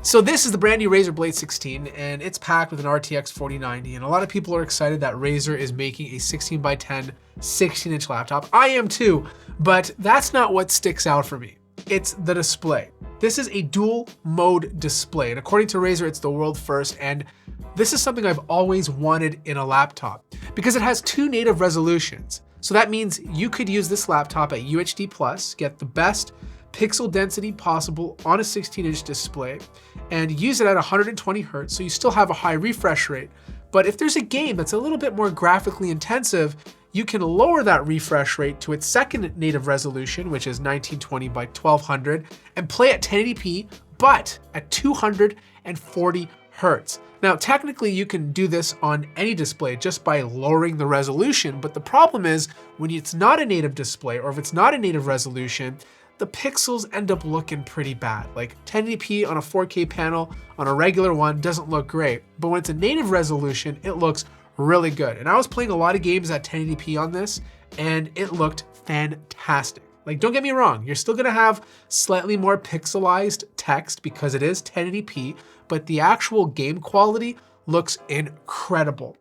So this is the brand new Razer Blade 16, and it's packed with an RTX 4090, and a lot of people are excited that Razer is making a 16x10 16-inch laptop. I am too, but that's not what sticks out for me. It's the display. This is a dual mode display, and according to Razer, it's the world first, and this is something I've always wanted in a laptop because it has 2 native resolutions. So that means you could use this laptop at UHD+, get the best pixel density possible on a 16-inch display, and use it at 120 Hertz, so you still have a high refresh rate. But if there's a game that's a little bit more graphically intensive, you can lower that refresh rate to its second native resolution, which is 1920 by 1200, and play at 1080p, but at 240 Hertz. Now, technically you can do this on any display just by lowering the resolution, but the problem is when it's not a native display, or if it's not a native resolution, the pixels end up looking pretty bad. Like 1080p on a 4K panel on a regular one doesn't look great, but when it's a native resolution, it looks really good. And I was playing a lot of games at 1080p on this, and it looked fantastic. Like, don't get me wrong, you're still gonna have slightly more pixelized text because it is 1080p, but the actual game quality looks incredible.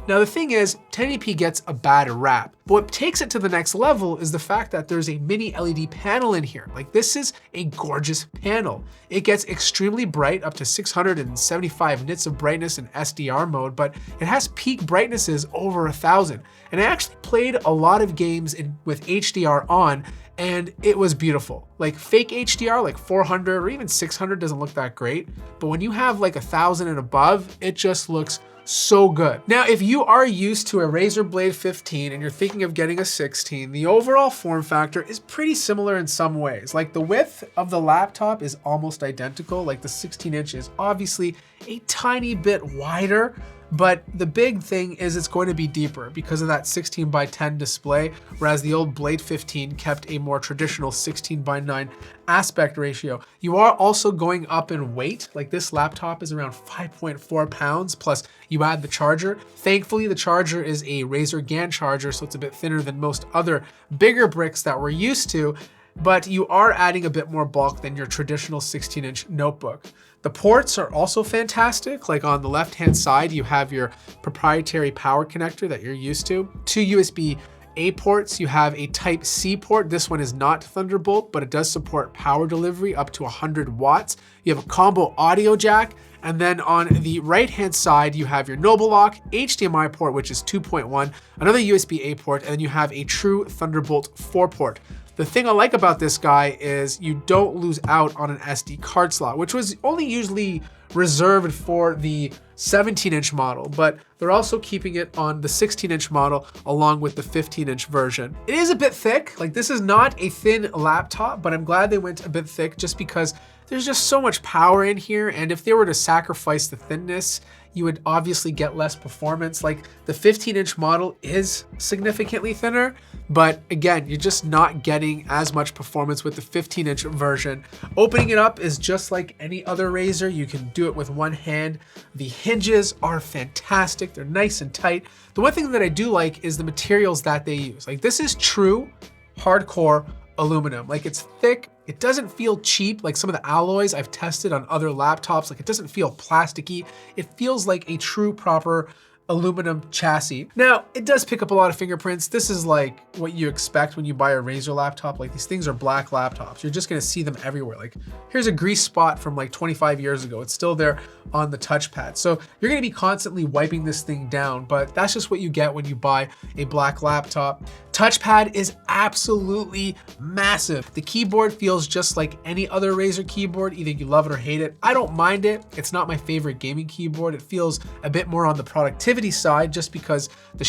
Now the thing is, 1080p gets a bad rap, but what takes it to the next level is the fact that there's a mini LED panel in here. Like, this is a gorgeous panel. It gets extremely bright, up to 675 nits of brightness in SDR mode, but it has peak brightnesses over 1000. And I actually played a lot of games with HDR on, and it was beautiful. Like fake HDR, like 400 or even 600 doesn't look that great, but when you have like 1000 and above, it just looks so good. Now, if you are used to a Razer Blade 15 and you're thinking of getting a 16, the overall form factor is pretty similar in some ways. Like, the width of the laptop is almost identical. Like, the 16-inch is obviously a tiny bit wider, but the big thing is it's going to be deeper because of that 16x10 display, whereas the old Blade 15 kept a more traditional 16x9 aspect ratio. You are also going up in weight. Like, this laptop is around 5.4 pounds, plus you add the charger. Thankfully, the charger is a Razer GAN charger, so it's a bit thinner than most other bigger bricks that we're used to, but you are adding a bit more bulk than your traditional 16-inch notebook. The ports are also fantastic. Like, on the left-hand side, you have your proprietary power connector that you're used to. 2 USB-A ports. You have a Type-C port. This one is not Thunderbolt, but it does support power delivery up to 100 watts. You have a combo audio jack. And then on the right-hand side, you have your Noble Lock HDMI port, which is 2.1, another USB-A port, and then you have a true Thunderbolt 4 port. The thing I like about this guy is you don't lose out on an SD card slot, which was only usually reserved for the 17-inch model, but they're also keeping it on the 16-inch model along with the 15-inch version. It is a bit thick. Like, this is not a thin laptop, but I'm glad they went a bit thick just because there's just so much power in here, and if they were to sacrifice the thinness, you would obviously get less performance. Like, the 15-inch model is significantly thinner, but again, you're just not getting as much performance with the 15-inch version. Opening it up is just like any other Razer. You can do it with one hand. The hinges are fantastic. They're nice and tight. The one thing that I do like is the materials that they use. Like, this is true hardcore aluminum. Like, it's thick. It doesn't feel cheap like some of the alloys I've tested on other laptops. Like, it doesn't feel plasticky. It feels like a true proper aluminum chassis. Now, it does pick up a lot of fingerprints. This is like what you expect when you buy a Razer laptop. Like, these things are black laptops. You're just gonna see them everywhere. Like, here's a grease spot from like 25 years ago. It's still there on the touchpad. So you're gonna be constantly wiping this thing down, but that's just what you get when you buy a black laptop. Touchpad is absolutely massive. The keyboard feels just like any other Razer keyboard. Either you love it or hate it. I don't mind it. It's not my favorite gaming keyboard. It feels a bit more on the productivity side just because the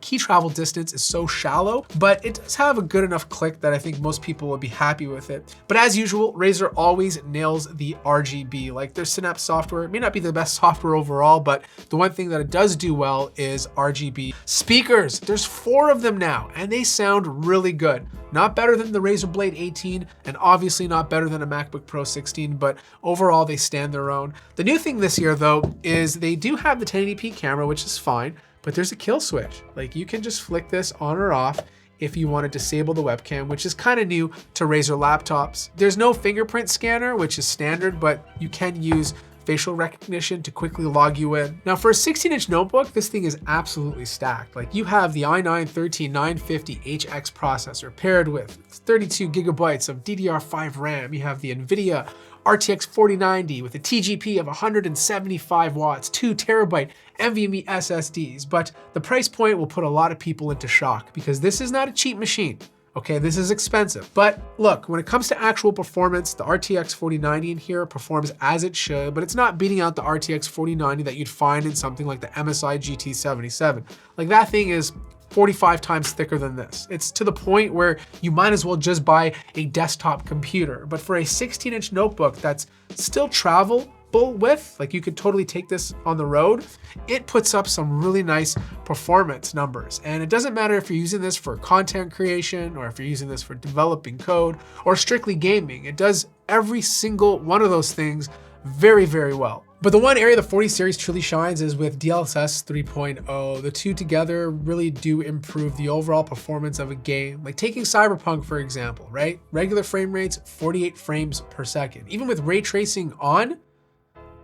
key travel distance is so shallow, but it does have a good enough click that I think most people will be happy with it. But as usual, Razer always nails the RGB. Like, their Synapse software, it may not be the best software overall, but the one thing that it does do well is RGB. Speakers, there's 4 of them now, and they sound really good. Not better than the Razer Blade 18, and obviously not better than a MacBook Pro 16, but overall they stand their own. The new thing this year though, is they do have the 1080p camera, which is fine, but there's a kill switch. Like, you can just flick this on or off if you want to disable the webcam, which is kind of new to Razer laptops. There's no fingerprint scanner, which is standard, but you can use facial recognition to quickly log you in. Now for a 16-inch notebook, this thing is absolutely stacked. Like you have the i9-13950HX processor paired with 32 gigabytes of DDR5 RAM. You have the NVIDIA RTX 4090 with a TGP of 175 watts, 2 terabyte NVMe SSDs. But the price point will put a lot of people into shock because this is not a cheap machine. Okay, this is expensive. But look, when it comes to actual performance, the RTX 4090 in here performs as it should, but it's not beating out the RTX 4090 that you'd find in something like the MSI GT77. Like that thing is 45 times thicker than this. It's to the point where you might as well just buy a desktop computer. But for a 16-inch notebook that's still travelable with, like you could totally take this on the road, it puts up some really nice performance numbers. And it doesn't matter if you're using this for content creation or if you're using this for developing code or strictly gaming. It does every single one of those things very, very well. But the one area the 40 series truly shines is with DLSS 3.0. The two together really do improve the overall performance of a game. Like taking Cyberpunk, for example, right? Regular frame rates, 48 frames per second. Even with ray tracing on,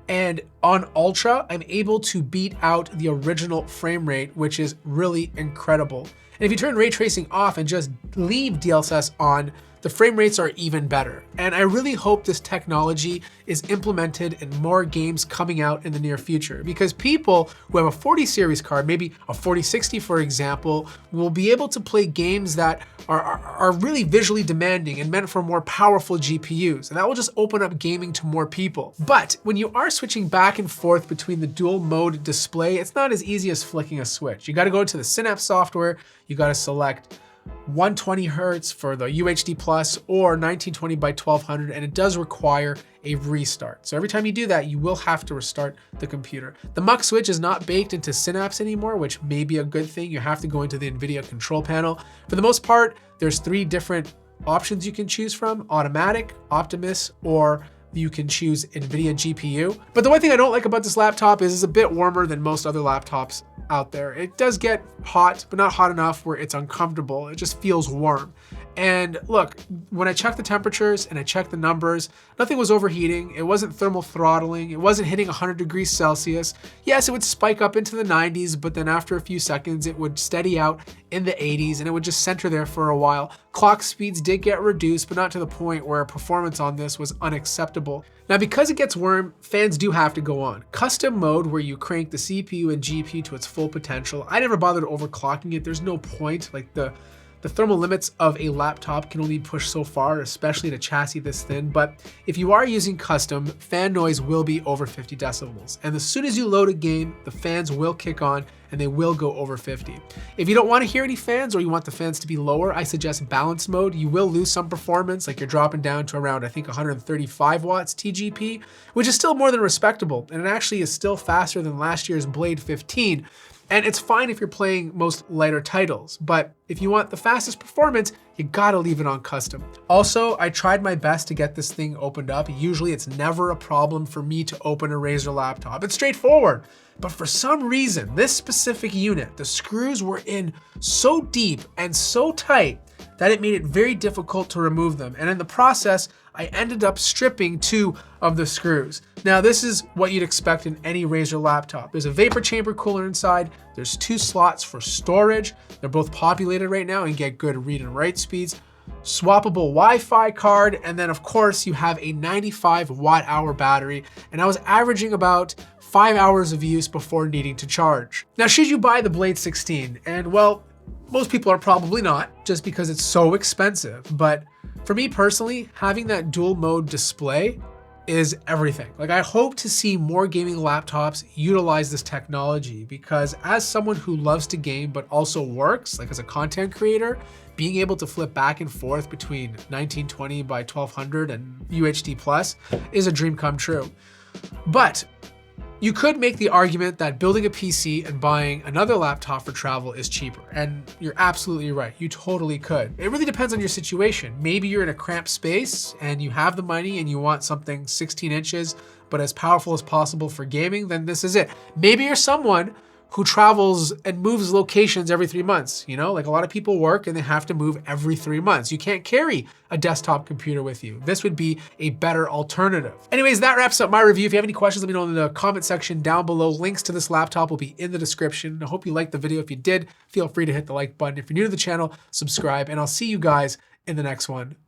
and on Ultra, I'm able to beat out the original frame rate, which is really incredible. And if you turn ray tracing off and just leave DLSS on, the frame rates are even better. And I really hope this technology is implemented in more games coming out in the near future, because people who have a 40 series card, maybe a 4060 for example, will be able to play games that are really visually demanding and meant for more powerful GPUs. And that will just open up gaming to more people. But when you are switching back and forth between the dual mode display, it's not as easy as flicking a switch. You gotta go to the Synapse software, you gotta select 120 hertz for the UHD Plus or 1920 by 1200, and it does require a restart. So every time you do that, you will have to restart the computer. The Mux switch is not baked into Synapse anymore, which may be a good thing. You have to go into the NVIDIA control panel. For the most part, there's 3 different options you can choose from: automatic, Optimus, or you can choose NVIDIA GPU. But the one thing I don't like about this laptop is it's a bit warmer than most other laptops out there. It does get hot, but not hot enough where it's uncomfortable. It just feels warm. And look, when I checked the temperatures and I checked the numbers, nothing was overheating. It wasn't thermal throttling. It wasn't hitting 100 degrees Celsius. Yes, it would spike up into the 90s, but then after a few seconds, it would steady out in the 80s and it would just center there for a while. Clock speeds did get reduced, but not to the point where performance on this was unacceptable. Now, because it gets warm, fans do have to go on. Custom mode, where you crank the CPU and GPU to its full potential. I never bothered overclocking it. There's no point. Like the thermal limits of a laptop can only push so far, especially in a chassis this thin. But if you are using custom, fan noise will be over 50 decibels. And as soon as you load a game, the fans will kick on and they will go over 50. If you don't want to hear any fans or you want the fans to be lower, I suggest balance mode. You will lose some performance, like you're dropping down to around, I think, 135 watts TGP, which is still more than respectable. And it actually is still faster than last year's Blade 15. And it's fine if you're playing most lighter titles, but if you want the fastest performance, you gotta leave it on custom. Also, I tried my best to get this thing opened up. Usually it's never a problem for me to open a Razer laptop. It's straightforward. But for some reason, this specific unit, the screws were in so deep and so tight that it made it very difficult to remove them. And in the process, I ended up stripping 2 of the screws. Now, this is what you'd expect in any Razer laptop. There's a vapor chamber cooler inside. There's 2 slots for storage. They're both populated right now and get good read and write speeds. Swappable Wi-Fi card, and then of course you have a 95 watt-hour battery, and I was averaging about 5 hours of use before needing to charge. Now, should you buy the Blade 16? And well, most people are probably not, just because it's so expensive. But for me personally, having that dual mode display is everything. Like, I hope to see more gaming laptops utilize this technology, because as someone who loves to game but also works, like as a content creator, being able to flip back and forth between 1920 by 1200 and UHD Plus is a dream come true. But you could make the argument that building a PC and buying another laptop for travel is cheaper, and you're absolutely right. You totally could. It really depends on your situation. Maybe you're in a cramped space and you have the money and you want something 16 inches, but as powerful as possible for gaming, then this is it. Maybe you're someone who travels and moves locations every 3 months. You know, like a lot of people work and they have to move every 3 months. You can't carry a desktop computer with you. This would be a better alternative. Anyways, that wraps up my review. If you have any questions, let me know in the comment section down below. Links to this laptop will be in the description. I hope you liked the video. If you did, feel free to hit the like button. If you're new to the channel, subscribe, and I'll see you guys in the next one.